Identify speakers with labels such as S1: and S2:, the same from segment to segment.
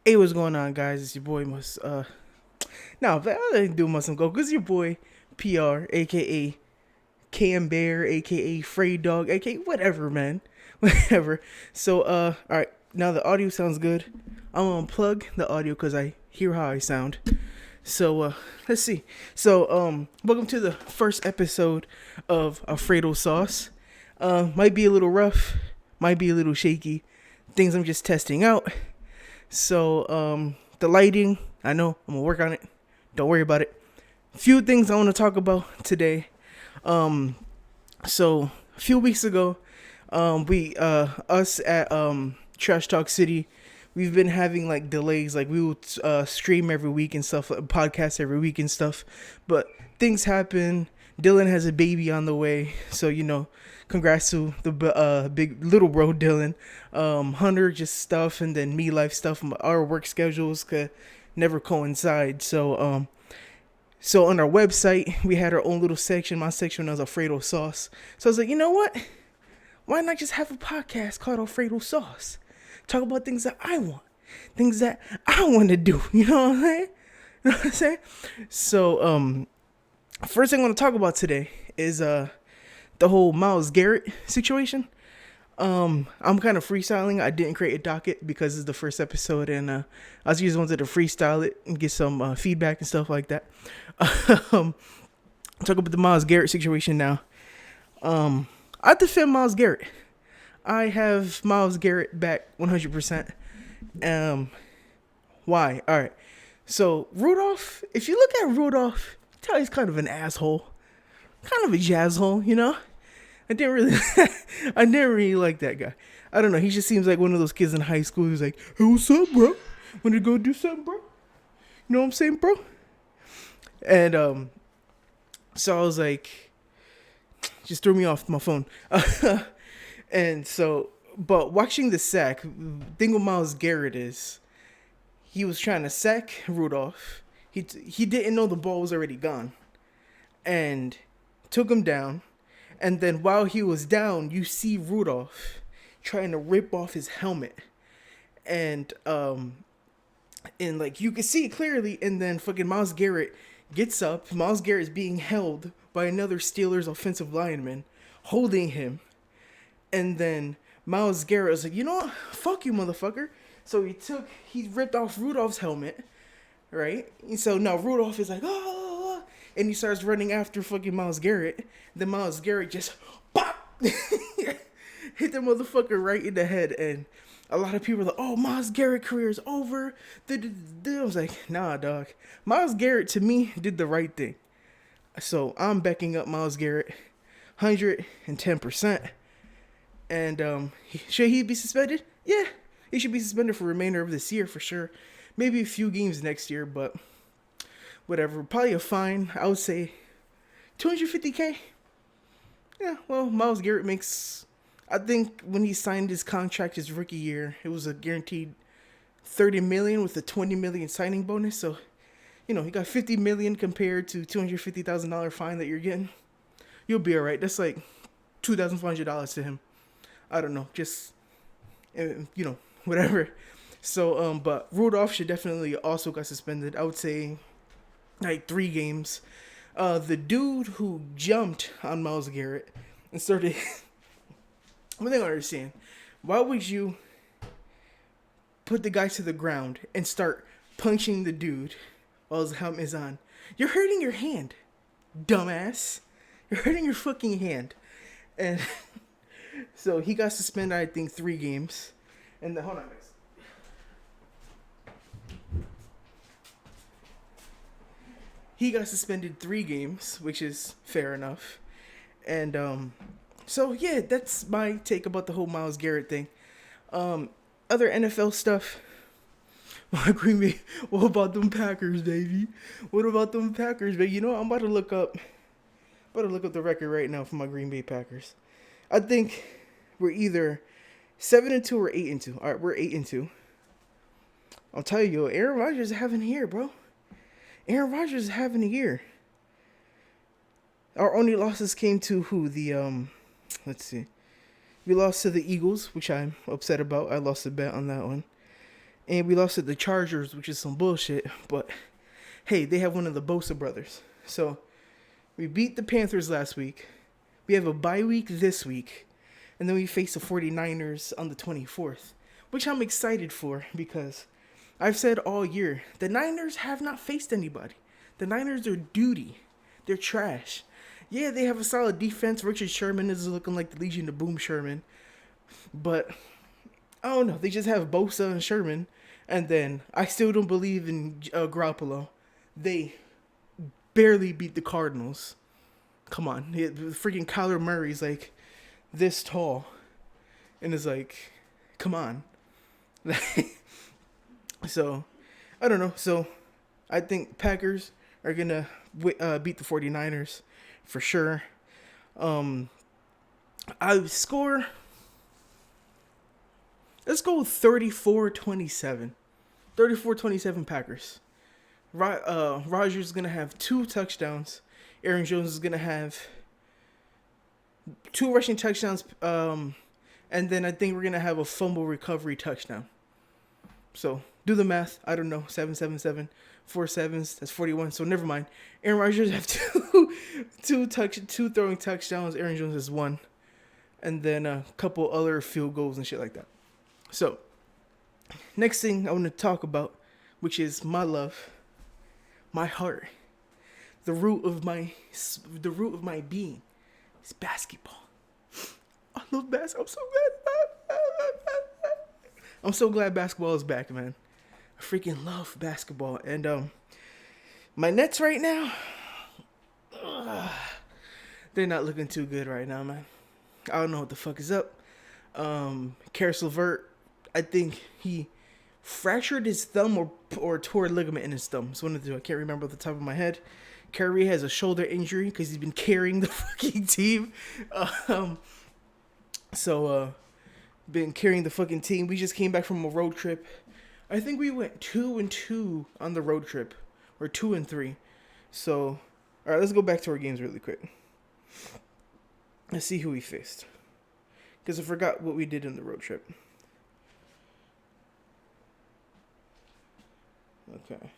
S1: Hey, what's going on, guys? It's your boy No, but I didn't do Muslim Go because your boy PR, aka Cam Bear, aka Frey Dog, aka whatever, man, whatever. All right, now the audio sounds good. I'm gonna unplug the audio because I hear how I sound. Let's see. Welcome to the first episode of Alfredo Sauce. Might be a little rough, might be a little shaky. Things I'm just testing out. The lighting, I know I'm gonna work on it. Don't worry about it. Few things I want to talk about today. Um, a few weeks ago, we us at Trash Talk City, we've been having like delays. Like we would stream every week and stuff, podcast every week and stuff. But things happen. Dylan has a baby on the way, so congrats to the big little bro Dylan. Hunter just stuff, and then me life stuff. Our work schedules could never coincide. So on our website we had our own little section. My section was Alfredo Sauce. So I was like, you know what? Why not just have a podcast called Alfredo Sauce? Talk about things that I want, things that I want to do. You know what I'm saying? You know what I'm saying? First thing I want to talk about today is the whole Miles Garrett situation. I'm kind of freestyling. I didn't create a docket because it's the first episode, and I just wanted to freestyle it and get some feedback and stuff like that. um, Talk about the Miles Garrett situation now. I defend Miles Garrett. I have Miles Garrett back 100%. Why? All right. So Rudolph, if you look at Rudolph, tell he's kind of an asshole, kind of a jazzhole, you know. I didn't really, I didn't really like that guy. I don't know. He just seems like one of those kids in high school who's like, "Hey, what's up, bro? Want to go do something, bro? You know what I'm saying, bro?" And so I was like, just threw me off my phone. But watching the sack, thing with Miles Garrett is he was trying to sack Rudolph. He didn't know the ball was already gone, and took him down. And then while he was down, you see Rudolph trying to rip off his helmet, and like you can see it clearly. And then fucking Miles Garrett gets up. Miles Garrett is being held by another Steelers offensive lineman, holding him. And then Miles Garrett was like, you know what? Fuck you, motherfucker. So he ripped off Rudolph's helmet, right? And so now Rudolph is like, oh, and he starts running after fucking Miles Garrett. Then Miles Garrett just pop hit the motherfucker right in the head, and a lot of people are like, "Oh, Miles Garrett career is over." I was like, "Nah, dog. Miles Garrett to me did the right thing." So I'm backing up Miles Garrett, 110%. And should he be suspended? Yeah, he should be suspended for the remainder of this year for sure. Maybe a few games next year, but whatever. Probably a fine. I would say 250K. Yeah, well, Miles Garrett makes. I think when he signed his contract his rookie year, it was a guaranteed 30 million with a 20 million signing bonus. So, he got 50 million compared to $250,000 fine that you're getting. You'll be all right. That's like $2,500 to him. I don't know, just whatever. But Rudolph should definitely also got suspended. I would say like 3 games. The dude who jumped on Miles Garrett and started. One thing I understand: why would you put the guy to the ground and start punching the dude while his helmet is on? You're hurting your hand, dumbass. You're hurting your fucking hand. And so he got suspended, I think, 3 games. And hold on, guys. He got suspended 3 games, which is fair enough. And so yeah, that's my take about the whole Miles Garrett thing. Other NFL stuff. My Green Bay. What about them Packers, baby? What about them Packers, baby? I'm about to look up. The record right now for my Green Bay Packers. I think we're either 7-2 or 8-2. All right, we're 8-2. I'll tell you, Aaron Rodgers is having a year, bro. Aaron Rodgers is having a year. Our only losses came to who? Let's see. We lost to the Eagles, which I'm upset about. I lost a bet on that one. and we lost to the Chargers, which is some bullshit. But hey, they have one of the Bosa brothers. So we beat the Panthers last week. We have a bye week this week. And then we face the 49ers on the 24th, which I'm excited for because I've said all year, the Niners have not faced anybody. The Niners are duty. They're trash. Yeah, they have a solid defense. Richard Sherman is looking like the Legion of Boom Sherman. But, I don't know. They just have Bosa and Sherman. And then, I still don't believe in Garoppolo. They barely beat the Cardinals. Come on. Freaking Kyler Murray's like this tall. And it's like, come on. So, I don't know. So, I think Packers are going to beat the 49ers for sure. I score... Let's go 34-27. 34-27 Packers. Rodgers is going to have 2 touchdowns. Aaron Jones is going to have 2 rushing touchdowns. And then I think we're going to have a fumble recovery touchdown. So, do the math. I don't know. 7, 4 sevens. That's 41. So, never mind. Aaron Rodgers have two throwing touchdowns. Aaron Jones has 1. And then a couple other field goals and shit like that. So, next thing I want to talk about, which is my love, my heart, the root of my being, is basketball. I love basketball. I'm so glad basketball is back, man. I freaking love basketball. And my Nets right now, they're not looking too good right now, man. I don't know what the fuck is up. Karis LeVert, I think he fractured his thumb or tore a ligament in his thumb. It's one of the two. I can't remember off the top of my head. Kyrie has a shoulder injury because he's been carrying the fucking team. Been carrying the fucking team. We just came back from a road trip. I think we went 2-2 on the road trip, or 2-3. So, all right, let's go back to our games really quick. Let's see who we faced, because I forgot what we did in the road trip. Okay.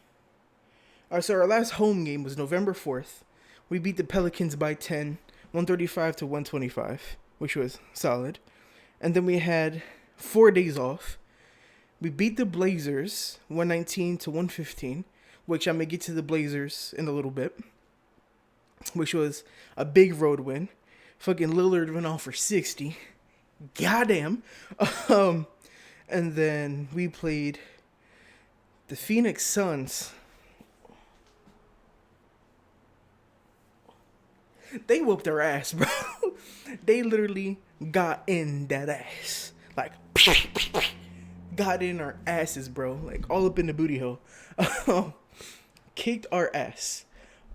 S1: All right, so our last home game was November 4th. We beat the Pelicans by 10, 135-125, which was solid. And then we had 4 days off. We beat the Blazers 119-115, which I'm going to get to the Blazers in a little bit, which was a big road win. Fucking Lillard went off for 60. Goddamn. And then we played the Phoenix Suns. They whooped their ass, bro. They literally got in that ass. Like, got in our asses, bro. Like, all up in the booty hole. Kicked our ass.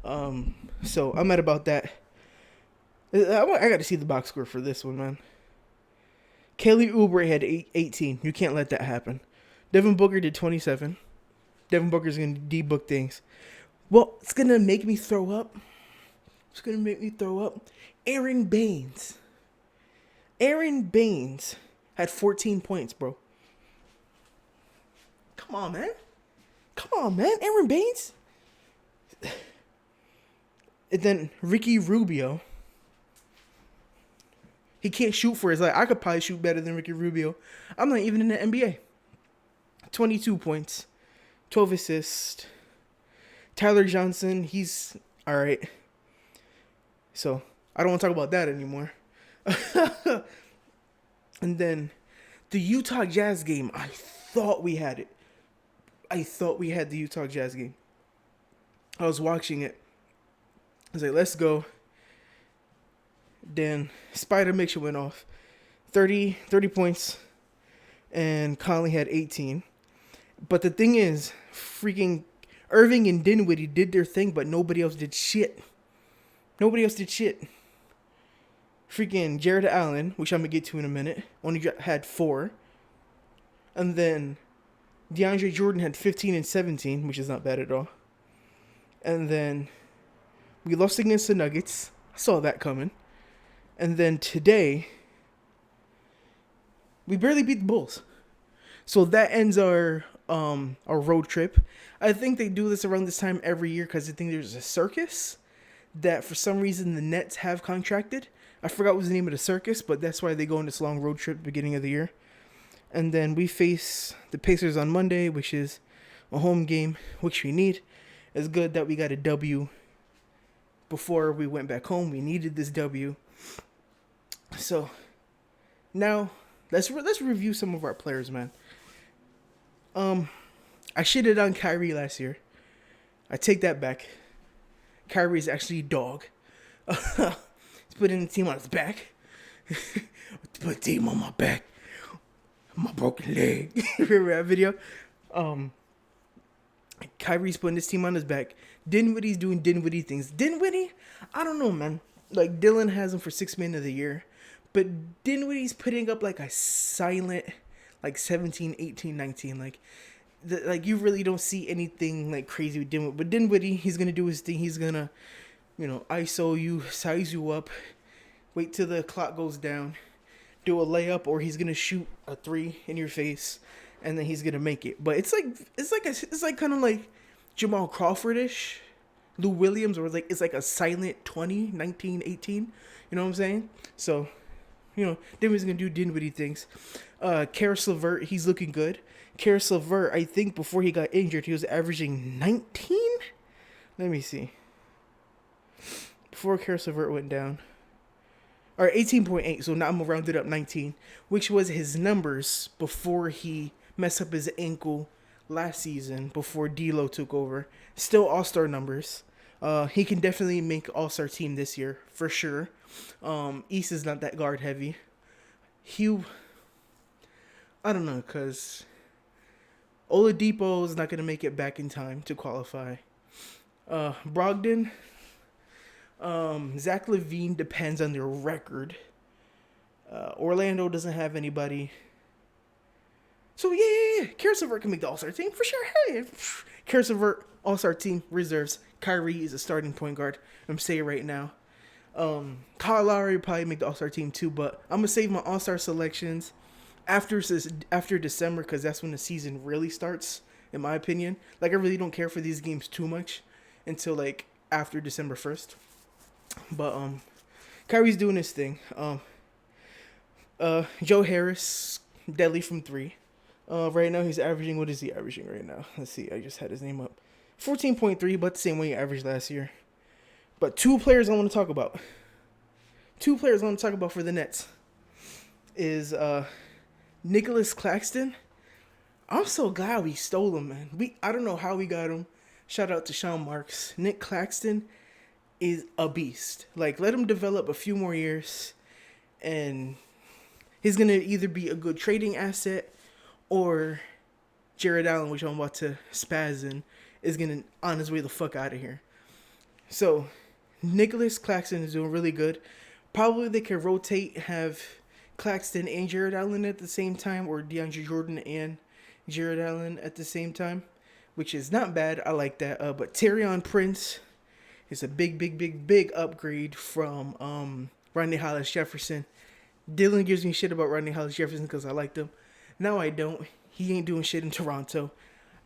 S1: So, I'm mad about that. I got to see the box score for this one, man. Kelly Oubre had 18. You can't let that happen. Devin Booker did 27. Devin Booker's going to debook things. Well, it's going to make me throw up. Aaron Baines. Aaron Baines had 14 points, bro. Come on, man. Aaron Baines. And then Ricky Rubio. He can't shoot for his life. I could probably shoot better than Ricky Rubio. I'm not even in the NBA. 22 points. 12 assists. Tyler Johnson, he's all right. So, I don't want to talk about that anymore. And then, the Utah Jazz game, I thought we had it. I thought we had the Utah Jazz game. I was watching it. I was like, let's go. Then, Spider Mitchell went off. 30 points. And Conley had 18. But the thing is, freaking Irving and Dinwiddie did their thing, but nobody else did shit. Freaking Jared Allen, which I'm going to get to in a minute, only had 4. And then DeAndre Jordan had 15 and 17, which is not bad at all. And then we lost against the Nuggets. I saw that coming. And then today, we barely beat the Bulls. So that ends our a road trip. I think they do this around this time every year because I think there's a circus that for some reason the Nets have contracted. I forgot what was the name of the circus, but that's why they go on this long road trip beginning of the year. And then we face the Pacers on Monday, which is a home game, which we need. It's good that we got a W before we went back home. We needed this W. So now let's review some of our players, man. I shitted on Kyrie last year. I take that back. Kyrie's actually a dog. He's putting the team on his back. Put the team on my back. My broken leg. Remember that video? Kyrie's putting this team on his back. Dinwiddie's doing Dinwiddie things. Dinwiddie, I don't know, man. Like, Dylan has him for 6th man of the year. But Dinwiddie's putting up like a silent, like 17, 18, 19. Like you really don't see anything like crazy with Dinwiddie. But Dinwiddie, he's going to do his thing. He's going to, ISO you, size you up, wait till the clock goes down, do a layup, or he's going to shoot a 3 in your face, and then he's going to make it. But it's like kind of like Jamal Crawford-ish, Lou Williams, or it's like a silent 20, 19, 18. You know what I'm saying? So, Dinwiddie's going to do Dinwiddie things. Karis LeVert, he's looking good. Karis LeVert, I think before he got injured, he was averaging 19? Let me see. Before Karis LeVert went down. Or 18.8, so now I'm going to round it up 19, which was his numbers before he messed up his ankle last season, before D'Lo took over. Still all-star numbers. He can definitely make all-star team this year, for sure. East is not that guard heavy. I don't know, because Oladipo is not going to make it back in time to qualify. Brogdon, Zach LaVine depends on their record. Orlando doesn't have anybody. So, yeah. Karis LeVert can make the All-Star team for sure. Hey, Karis LeVert, All-Star team, reserves. Kyrie is a starting point guard. I'm saying right now. Kyle Lowry will probably make the All-Star team too, but I'm going to save my All-Star selections after December, because that's when the season really starts, in my opinion. Like, I really don't care for these games too much until, like, after December 1st. But, Kyrie's doing his thing. Joe Harris, deadly from 3. Right now he's averaging, what is he averaging right now? Let's see, I just had his name up. 14.3, but the same way he averaged last year. But 2 players I want to talk about. 2 players I want to talk about for the Nets is Nicholas Claxton. I'm so glad we stole him, man. I don't know how we got him. Shout out to Sean Marks. Nick Claxton is a beast. Like, let him develop a few more years, and he's going to either be a good trading asset, or Jared Allen, which I'm about to spaz in, is going to on his way the fuck out of here. So, Nicholas Claxton is doing really good. Probably they can rotate, have Claxton and Jared Allen at the same time, or DeAndre Jordan and Jared Allen at the same time, which is not bad. I like that. But Taurean Prince is a big upgrade from Rodney Hollis Jefferson. Dylan gives me shit about Rodney Hollis Jefferson because I liked him. Now I don't. He ain't doing shit in Toronto.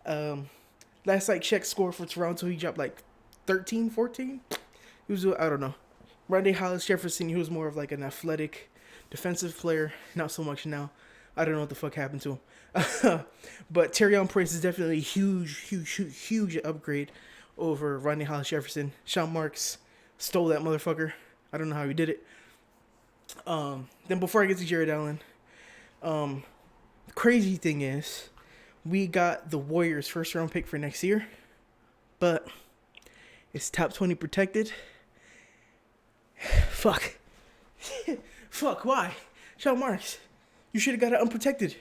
S1: Last night, Shaq scored for Toronto. He dropped like 13, 14. He was, I don't know. Rodney Hollis Jefferson, he was more of like an athletic defensive player. Not so much now. I don't know what the fuck happened to him. But Taurean Prince is definitely a huge upgrade over Rodney Hollis Jefferson. Sean Marks stole that motherfucker. I don't know how he did it. Then before I get to Jared Allen, the crazy thing is, we got the Warriors' first round pick for next year, but it's top 20 protected. Fuck. Fuck, why? Sean Marks, you should have got it unprotected.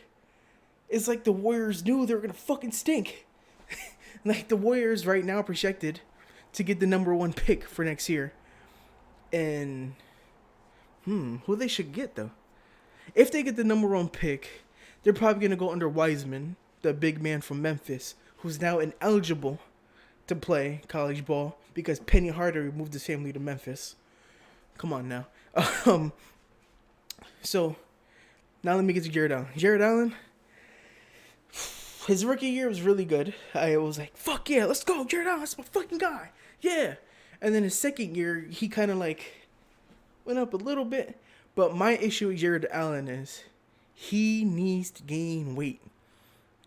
S1: It's like the Warriors knew they were going to fucking stink. Like, the Warriors right now projected to get the number 1 pick for next year. And, who they should get, though? If they get the number 1 pick, they're probably going to go under Wiseman, the big man from Memphis, who's now ineligible to play college ball because Penny Hardaway moved his family to Memphis. Come on now. So, now let me get to Jared Allen. Jared Allen, his rookie year was really good. I was like, fuck yeah, let's go, Jared Allen, that's my fucking guy. Yeah. And then his second year, he kind of like went up a little bit. But my issue with Jared Allen is he needs to gain weight.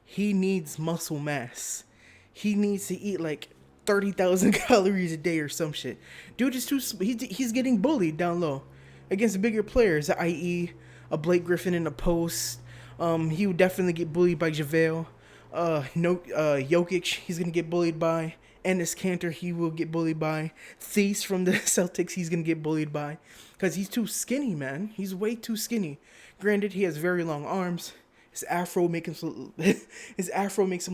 S1: He needs muscle mass. He needs to eat like 30,000 calories a day or some shit. Dude is too. He's getting bullied down low against bigger players, i.e., a Blake Griffin in the post. He would definitely get bullied by JaVale. Jokic, he's gonna get bullied by. Enes Kanter, he will get bullied by. Thies from the Celtics, he's gonna get bullied by, because he's too skinny, man. He's way too skinny. Granted, he has very long arms. His afro makes him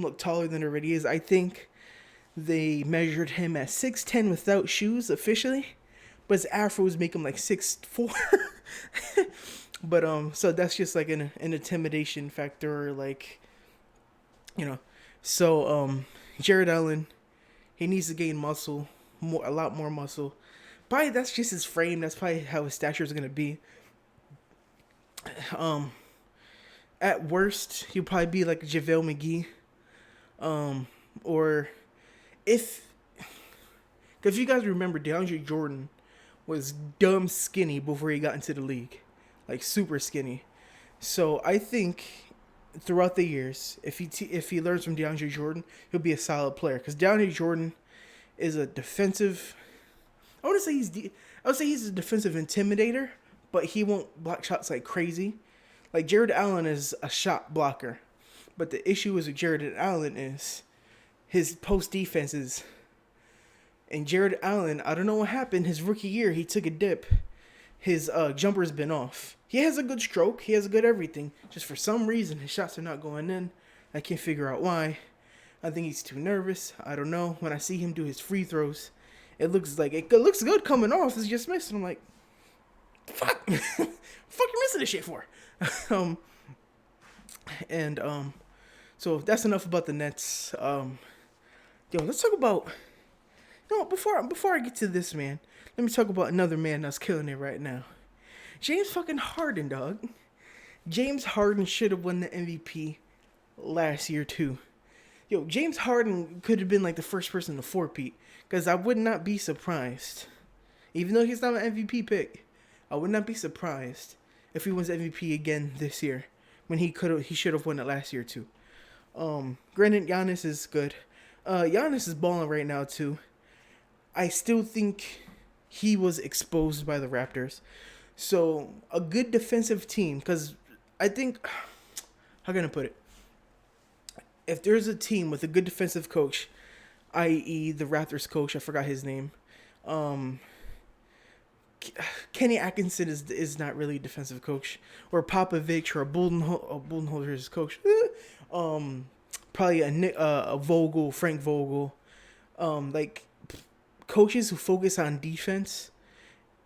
S1: look taller than he already is. I think they measured him at 6'10" without shoes officially, but his afros make him like 6'4". But so that's just like an intimidation factor, like, you know. So Jared Allen, he needs to gain muscle, a lot more muscle. Probably that's just his frame. That's probably how his stature is gonna be. At worst, he'll probably be like JaVale McGee. Or if you guys remember, DeAndre Jordan was dumb skinny before he got into the league, like super skinny. So I think throughout the years, if he learns from DeAndre Jordan, he'll be a solid player. Because DeAndre Jordan is a defensive. I would say he's a defensive intimidator, but he won't block shots like crazy. Like Jared Allen is a shot blocker, but the issue is with Jared Allen is his post defenses. And Jared Allen, I don't know what happened. His rookie year, he took a dip. His jumper's been off. He has a good stroke. He has a good everything. Just for some reason, his shots are not going in. I can't figure out why. I think he's too nervous. I don't know. When I see him do his free throws, it looks good coming off. It's just missing. I'm like, fuck, fuck you missing this shit for? So that's enough about the Nets. Let's talk about. Before I get to this, man, let me talk about another man that's killing it right now. James fucking Harden, dog. James Harden should have won the MVP last year too. James Harden could have been like the first person to four-peat, because I would not be surprised, even though he's not an MVP pick, I would not be surprised if he wins MVP again this year, when he should have won it last year too. Granted, Giannis is good. Giannis is balling right now too. I still think he was exposed by the Raptors. So a good defensive team, because I think, how can I put it? If there's a team with a good defensive coach, i.e. the Raptors coach, I forgot his name. Kenny Atkinson is not really a defensive coach, or Popovich, or Budenholzer's coach. Probably a Frank Vogel. Like coaches who focus on defense,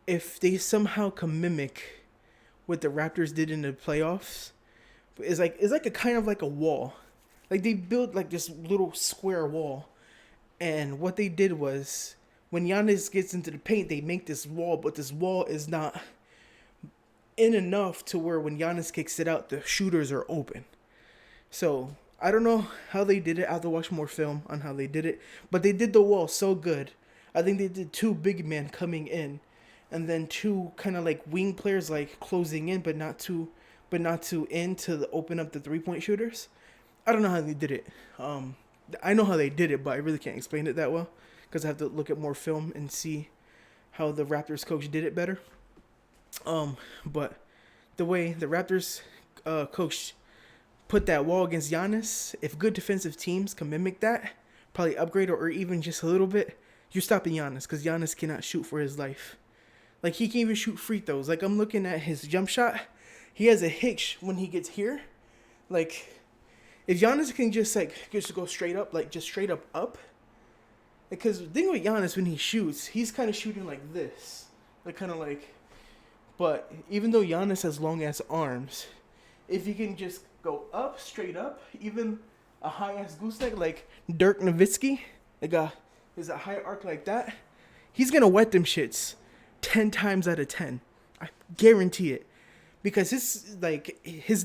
S1: if they somehow can mimic what the Raptors did in the playoffs, it's like a kind of like a wall. Like they built like this little square wall, and what they did was, when Giannis gets into the paint, they make this wall, but this wall is not in enough to where when Giannis kicks it out, the shooters are open. So I don't know how they did it. I have to watch more film on how they did it, but they did the wall so good. I think they did two big men coming in, and then two kind of like wing players like closing in, but not too in to open up the 3-point shooters. I don't know how they did it. I know how they did it, but I really can't explain it that well, because I have to look at more film and see how the Raptors coach did it better. But the way the Raptors coach put that wall against Giannis, if good defensive teams can mimic that, probably upgrade or even just a little bit, you're stopping Giannis, because Giannis cannot shoot for his life. Like, he can't even shoot free throws. Like, I'm looking at his jump shot. He has a hitch when he gets here. Like, if Giannis can just go straight up, like just straight up. Because the thing with Giannis, when he shoots, he's kind of shooting like this. Like, kind of like, but even though Giannis has long ass arms, if he can just go up, straight up, even a high ass gooseneck like Dirk Nowitzki, there's a high arc like that, he's gonna wet them shits 10 times out of 10. I guarantee it. Because his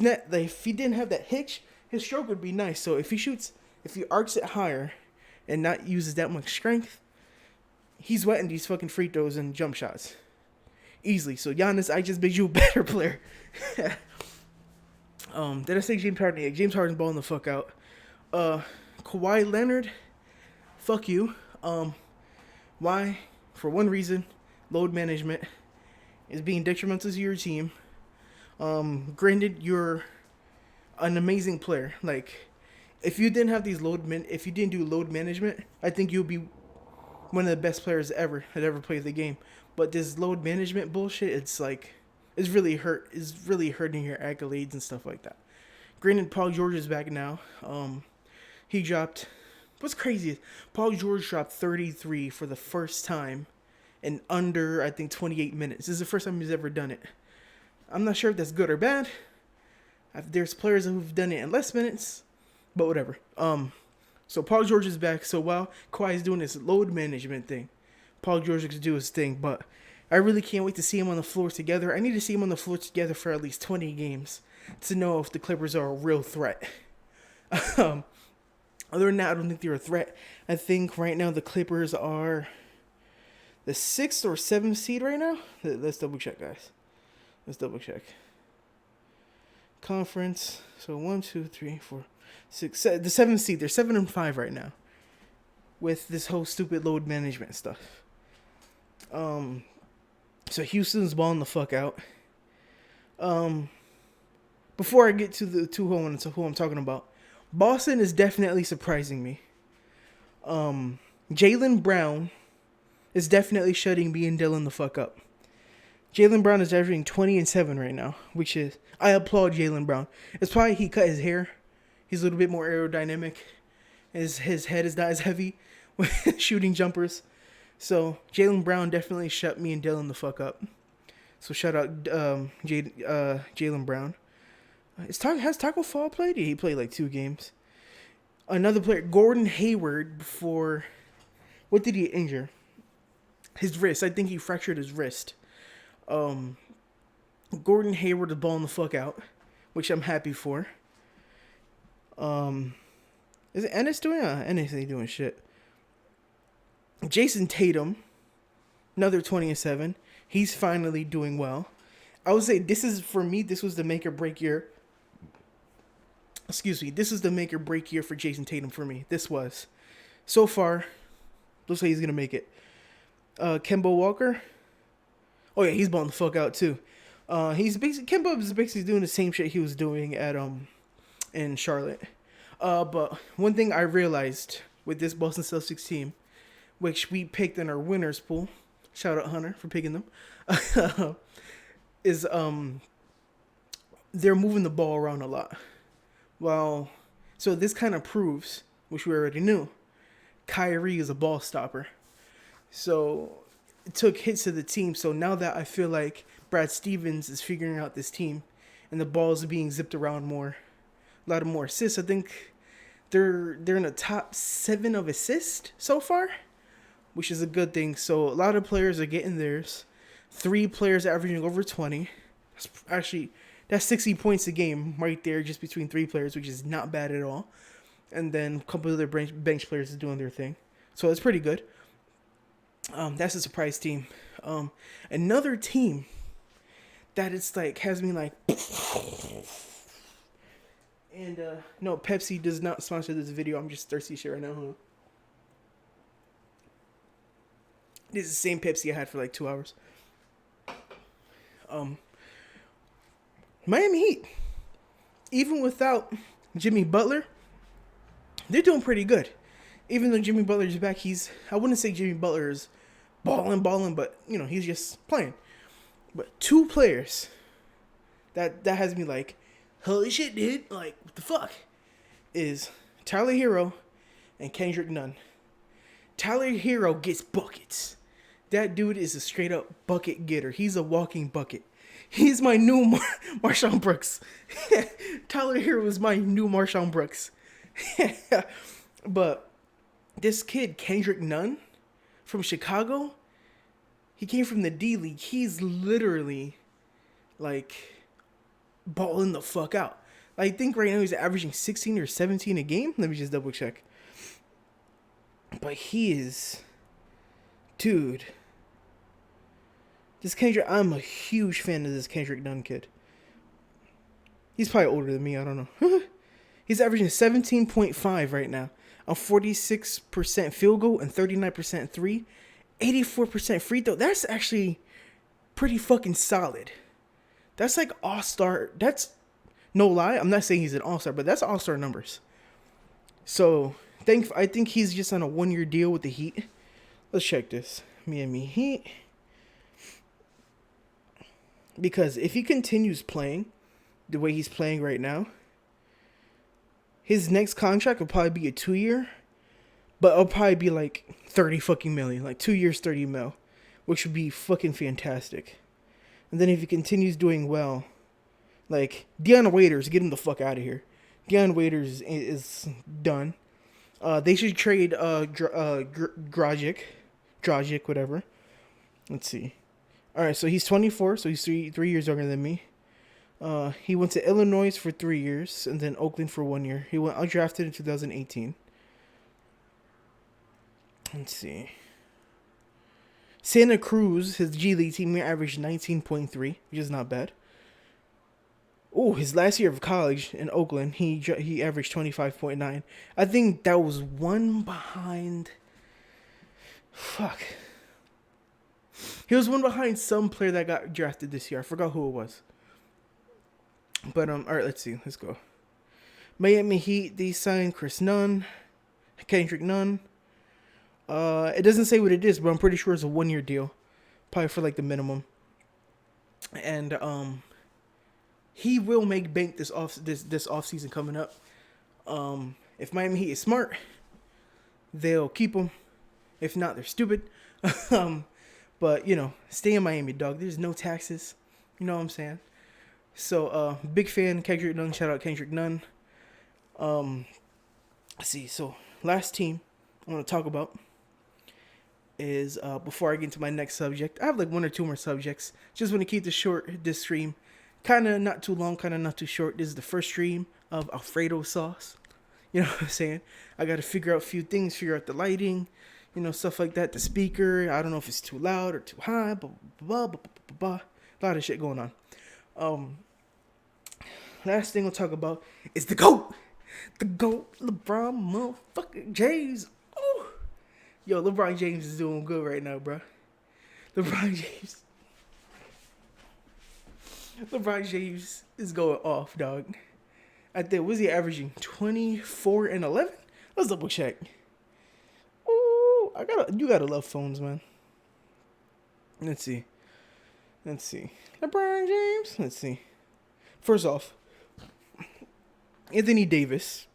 S1: net, like, if he didn't have that hitch, his stroke would be nice. So if he arcs it higher, and not uses that much strength, he's wetting these fucking free throws and jump shots easily. So Giannis, I just made you a better player. Did I say James Harden? Yeah, James Harden's balling the fuck out. Kawhi Leonard, fuck you. Why? For one reason, load management is being detrimental to your team. Granted, you're an amazing player. Like, if you didn't have if you didn't do load management, I think you'll be one of the best players ever that ever played the game. But this load management bullshit, it's really hurting your accolades and stuff like that. Granted, Paul George is back now. He dropped. What's crazy is Paul George dropped 33 for the first time in under, I think, 28 minutes. This is the first time he's ever done it. I'm not sure if that's good or bad. There's players who've done it in less minutes, but whatever. So Paul George is back. So while Kawhi is doing this load management thing, Paul George can do his thing. But I really can't wait to see him on the floor together. I need to see him on the floor together for at least 20 games to know if the Clippers are a real threat. Other than that, I don't think they're a threat. I think right now the Clippers are the 6th or 7th seed right now. Let's double check, guys. Let's double check. Conference. So 1, 2, 3, 4, 6. The 7th seed. They're 7-5 right now. With this whole stupid load management stuff. So Houston's balling the fuck out. Before I get to who I'm talking about, Boston is definitely surprising me. Jaylen Brown is definitely shutting me and Dylan the fuck up. Jaylen Brown is averaging 20 and 7 right now, which is, I applaud Jaylen Brown. It's probably he cut his hair. He's a little bit more aerodynamic. His head is not as heavy with shooting jumpers. So Jaylen Brown definitely shut me and Dylan the fuck up. So shout out Jaylen Brown. Has Taco Fall played? Yeah, he played like 2 games. Another player, Gordon Hayward, before... What did he injure? His wrist. I think he fractured his wrist. Gordon Hayward is balling the fuck out, which I'm happy for. Is it Ennis doing? Ennis ain't doing shit. Jason Tatum, another 20 and 7. He's finally doing well. I would say this was the make or break year. Excuse me. This is the make or break year for Jason Tatum for me. This was. So far, looks like he's going to make it. Kemba Walker. Oh, yeah, he's balling the fuck out, too. Kemba is basically doing the same shit he was doing at in Charlotte. But one thing I realized with this Boston Celtics team, which we picked in our winners pool, shout out Hunter for picking them, is they're moving the ball around a lot. Well, so this kind of proves, which we already knew, Kyrie is a ball stopper. So it took hits to the team. So now that I feel like Brad Stevens is figuring out this team and the balls are being zipped around more, a lot of more assists. I think they're in the top 7 of assists so far, which is a good thing. So a lot of players are getting theirs. 3 players averaging over 20. That's 60 points a game right there, just between 3 players, which is not bad at all. And then a couple of their bench players is doing their thing. So it's pretty good. That's a surprise team. Another team that it's like has me like, and no, Pepsi does not sponsor this video. I'm just thirsty shit right now. Huh? This is the same Pepsi I had for like 2 hours. Miami Heat, even without Jimmy Butler, they're doing pretty good. Even though Jimmy Butler is back, I wouldn't say Jimmy Butler is balling, but he's just playing. But 2 players that has me like, holy shit, dude! Like, what the fuck? Is Tyler Hero and Kendrick Nunn. Tyler Hero gets buckets. That dude is a straight up bucket getter. He's a walking bucket. He's my new Marshawn Brooks. Tyler Hero is my new Marshawn Brooks. But this kid, Kendrick Nunn, from Chicago, he came from the D League. He's literally like balling the fuck out. I think right now he's averaging 16 or 17 a game. Let me just double check. But he is, dude. This Kendrick, I'm a huge fan of this Kendrick Nunn kid. He's probably older than me. I don't know. He's averaging 17.5 right now. A 46% field goal and 39% three. 84% free throw. That's actually pretty fucking solid. That's like all-star. That's no lie. I'm not saying he's an all-star, but that's all-star numbers. So I think he's just on a 1-year deal with the Heat. Let's check this. Miami Heat. Because if he continues playing the way he's playing right now, his next contract will probably be a 2-year, but it'll probably be like 30 fucking million. Like 2 years, 30 mil, which would be fucking fantastic. And then if he continues doing well, like Deion Waiters, get him the fuck out of here. Deion Waiters is done. They should trade Dragic, whatever. Let's see. All right, so he's 24, so he's three years younger than me. He went to Illinois for 3 years and then Oakland for 1 year. He went undrafted in 2018. Let's see. Santa Cruz, his G League team, averaged 19.3, which is not bad. Oh, his last year of college in Oakland, he averaged 25.9. I think that was one behind. Fuck. He was one behind some player that got drafted this year. I forgot who it was. But all right, let's see. Let's go. Miami Heat. They signed Kendrick Nunn. It doesn't say what it is, but I'm pretty sure it's a 1-year deal, probably for like the minimum. And he will make bank this off season coming up. If Miami Heat is smart, they'll keep him. If not, they're stupid. But stay in Miami, dog. There's no taxes. You know what I'm saying? So big fan, Kendrick Nunn. Shout out Kendrick Nunn. Let's see. So last team I want to talk about is before I get into my next subject. I have like 1 or 2 more subjects. Just want to keep this stream kind of not too long, kind of not too short. This is the first stream of Alfredo sauce. You know what I'm saying? I got to figure out a few things, figure out the lighting, stuff like that. The speaker, I don't know if it's too loud or too high, blah, blah, blah, blah, blah, blah. A lot of shit going on. Last thing we'll talk about is the GOAT. The GOAT, LeBron motherfucking James. Ooh. Yo, LeBron James is doing good right now, bro. LeBron James is going off, dog. I think, was he averaging 24 and 11? Let's double check. Ooh, you gotta love phones, man. Let's see. LeBron James. Let's see. First off, Anthony Davis,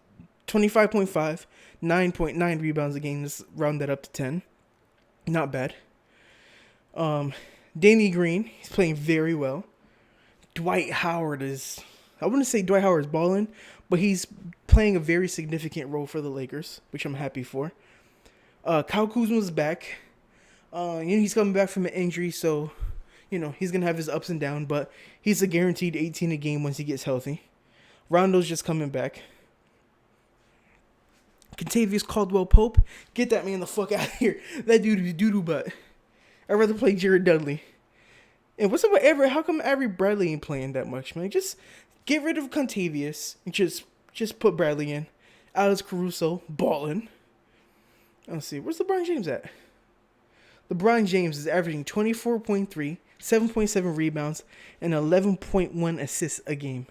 S1: 25.5, 9.9 rebounds a game. Let's round that up to 10. Not bad. Danny Green, he's playing very well. Dwight Howard is balling, but he's playing a very significant role for the Lakers, which I'm happy for. Kyle Kuzma's back. He's coming back from an injury, so he's gonna have his ups and downs, but he's a guaranteed 18 a game once he gets healthy. Rondo's just coming back. Kentavious Caldwell-Pope, get that man the fuck out of here. That dude is doo-doo butt. I'd rather play Jared Dudley. And what's up with Everett? How come Avery Bradley ain't playing that much, man? Just get rid of Kentavious and just put Bradley in. Alex Caruso, balling. Let's see, where's LeBron James at? LeBron James is averaging 24.3, 7.7 rebounds, and 11.1 assists a game.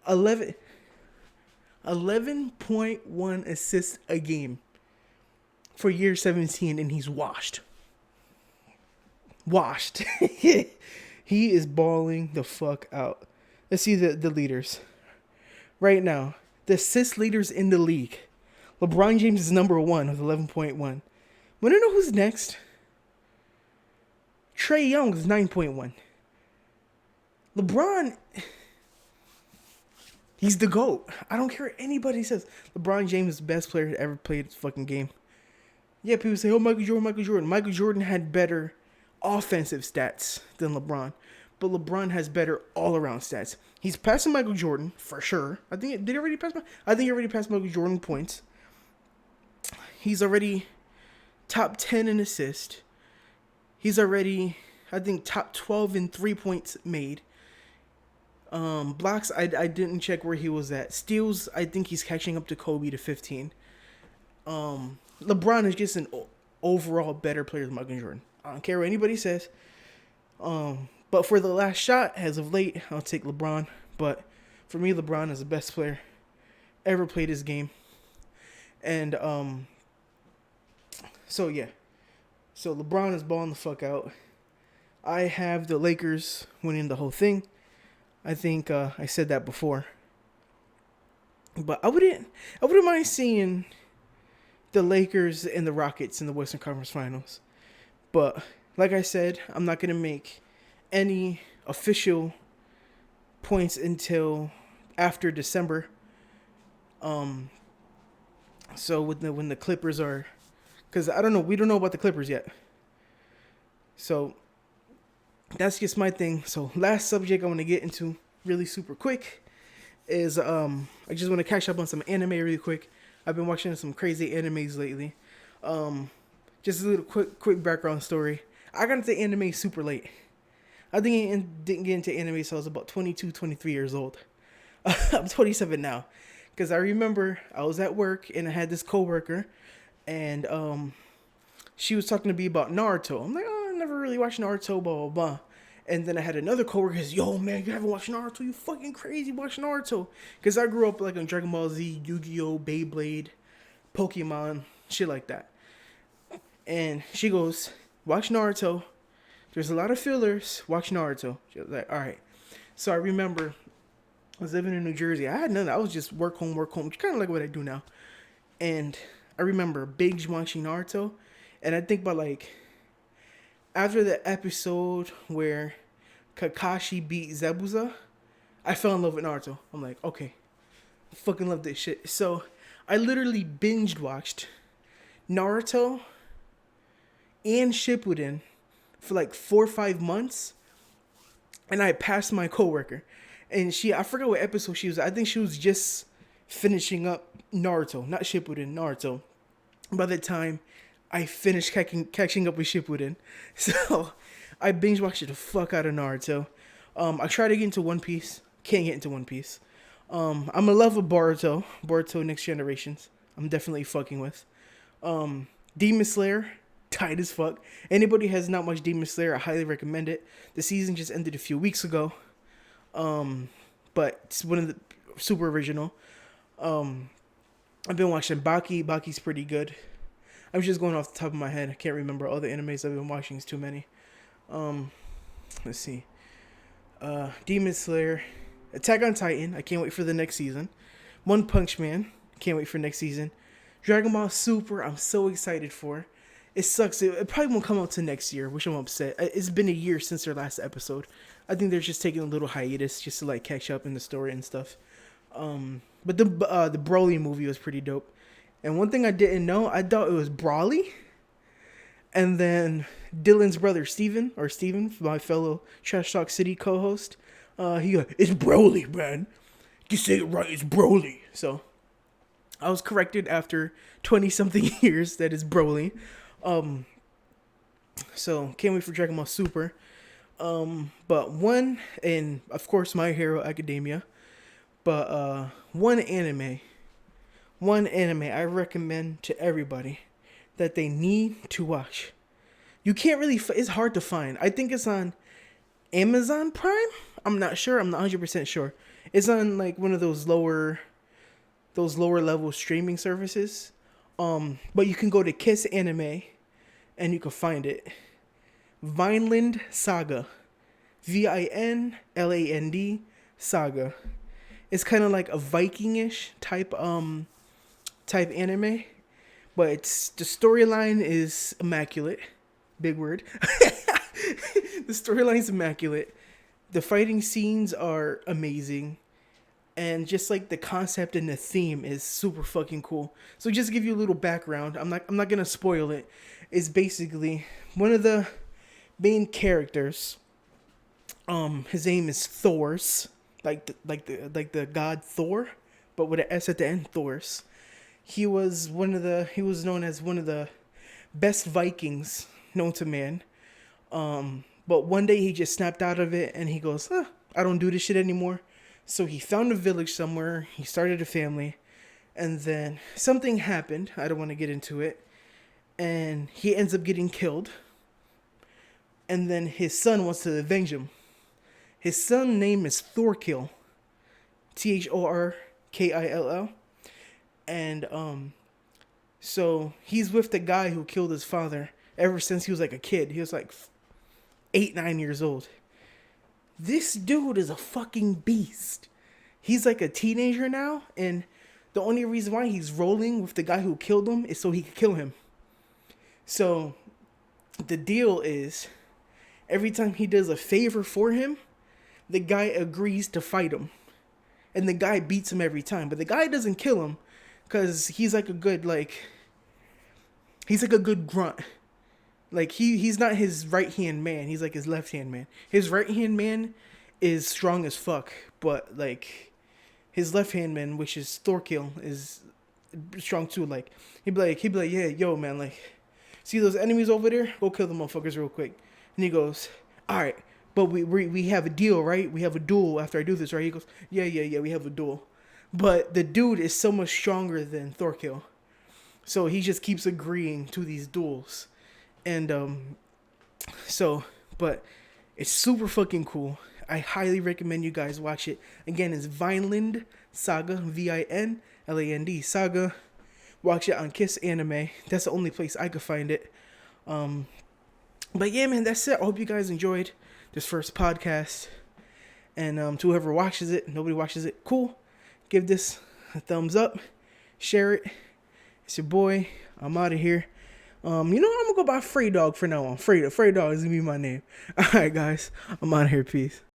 S1: 11.1 assists a game for year 17, and he's washed. He is balling the fuck out. Let's see the leaders. Right now, the assist leaders in the league. LeBron James is number 1 with 11.1. Want to know who's next? Trae Young is 9.1. LeBron, he's the GOAT. I don't care what anybody says. LeBron James is the best player to ever play this fucking game. Yeah, people say, oh, Michael Jordan. Michael Jordan had better offensive stats than LeBron. But LeBron has better all-around stats. He's passing Michael Jordan for sure. I think did he already pass? I think he already passed Michael Jordan points. He's already top 10 in assist. He's already, I think, top 12 in 3 points made. Blocks, I didn't check where he was at. Steals, I think he's catching up to Kobe to 15. LeBron is just an overall better player than Michael Jordan. I don't care what anybody says. But for the last shot, as of late, I'll take LeBron. But for me, LeBron is the best player ever played this game. And so yeah. So LeBron is balling the fuck out. I have the Lakers winning the whole thing. I think I said that before. But I wouldn't mind seeing the Lakers and the Rockets in the Western Conference Finals. But like I said, I'm not going to make any official points until after December. So when the Clippers are, because I don't know, we don't know about the Clippers yet. So that's just my thing. So last subject I want to get into really super quick is I just want to catch up on some anime really quick. I've been watching some crazy animes lately. Just a little quick background story. I got into anime super late. I think I didn't get into anime until I was about 22, 23 years old. I'm 27 now. Because I remember I was at work and I had this coworker and she was talking to me about Naruto. I'm like, oh, I never really watched Naruto, blah, blah, blah. And then I had another coworker who says, yo, man, you haven't watched Naruto? You fucking crazy, watch Naruto. Because I grew up like on Dragon Ball Z, Yu-Gi-Oh, Beyblade, Pokemon, shit like that. And she goes, watch Naruto. There's a lot of fillers. Watch Naruto. She was like, all right. So I remember I was living in New Jersey. I had none. I was just work home, which is kind of like what I do now. And I remember binge watching Naruto. And I think about like, after the episode where Kakashi beat Zabuza, I fell in love with Naruto. I'm like, okay, I fucking love this shit. So I literally binged watched Naruto and Shippuden for like 4 or 5 months. And I passed my coworker. And I forgot what episode she was. I think she was just finishing up Naruto, not Shippuden, Naruto. By the time I finished catching up with Shippuden, so I binge watched the fuck out of Naruto. I tried to get into One Piece, can't get into One Piece. I'm in love with Boruto Next Generations. I'm definitely fucking with. Demon Slayer, tight as fuck. Anybody has not watched Demon Slayer, I highly recommend it. The season just ended a few weeks ago. But it's one of the super original. I've been watching Baki. Baki's pretty good. I'm just going off the top of my head. I can't remember all the animes I've been watching. It's too many. Let's see. Demon Slayer. Attack on Titan. I can't wait for the next season. One Punch Man. Can't wait for next season. Dragon Ball Super. I'm so excited for. It sucks. It probably won't come out to next year, which I'm upset. It's been a year since their last episode. I think they're just taking a little hiatus just to like catch up in the story and stuff. But the Broly movie was pretty dope. And one thing I didn't know, I thought it was Brawly. And then Dylan's brother, Steven, my fellow Trash Talk City co-host, he goes, it's Broly, man. You say it right, it's Broly. So I was corrected after 20-something years that it's Broly. So can't wait for Dragon Ball Super. But one, and of course My Hero Academia. But one anime I recommend to everybody that they need to watch. You can't really, it's hard to find. I think it's on Amazon Prime. I'm not sure. I'm not 100% sure. It's on like one of those lower level streaming services. But you can go to Kiss Anime and you can find it. Vinland Saga. Vinland Saga. It's kind of like a Viking-ish type anime, but the storyline is immaculate. Big word. The storyline is immaculate. The fighting scenes are amazing, and just like the concept and the theme is super fucking cool. So just to give you a little background, I'm not gonna spoil it. It's basically one of the main characters. His name is Thors. like the god Thor, but with an S at the end, Thor's. He was known as one of the best Vikings known to man. But one day he just snapped out of it and he goes, I don't do this shit anymore. So he found a village somewhere. He started a family, and then something happened. I don't want to get into it, and he ends up getting killed. And then his son wants to avenge him. His son's name is Thorkill, Thorkill, and so he's with the guy who killed his father ever since he was like a kid. He was like 8, 9 years old. This dude is a fucking beast. He's like a teenager now, and the only reason why he's rolling with the guy who killed him is so he could kill him. So the deal is, every time he does a favor for him, the guy agrees to fight him. And the guy beats him every time. But the guy doesn't kill him because he's like a good, he's like a good grunt. Like, he's not his right-hand man. He's like his left-hand man. His right-hand man is strong as fuck. But, like, his left-hand man, which is Thorkill, is strong too. Like, he'd be like, yeah, yo, man, like, see those enemies over there? Go kill the motherfuckers real quick. And he goes, all right, but we have a deal, right? We have a duel after I do this, right? He goes, yeah, we have a duel. But the dude is so much stronger than Thorkill. So he just keeps agreeing to these duels. And but it's super fucking cool. I highly recommend you guys watch it. Again, it's Vineland Saga, Vinland Saga. Watch it on Kiss Anime. That's the only place I could find it. But yeah, man, that's it. I hope you guys enjoyed this first podcast. And to whoever watches it, nobody watches it, cool. Give this a thumbs up. Share it. It's your boy. I'm out of here. I'm gonna go by Frey Dog for now on. Frey Dog is gonna be my name. Alright, guys. I'm out of here. Peace.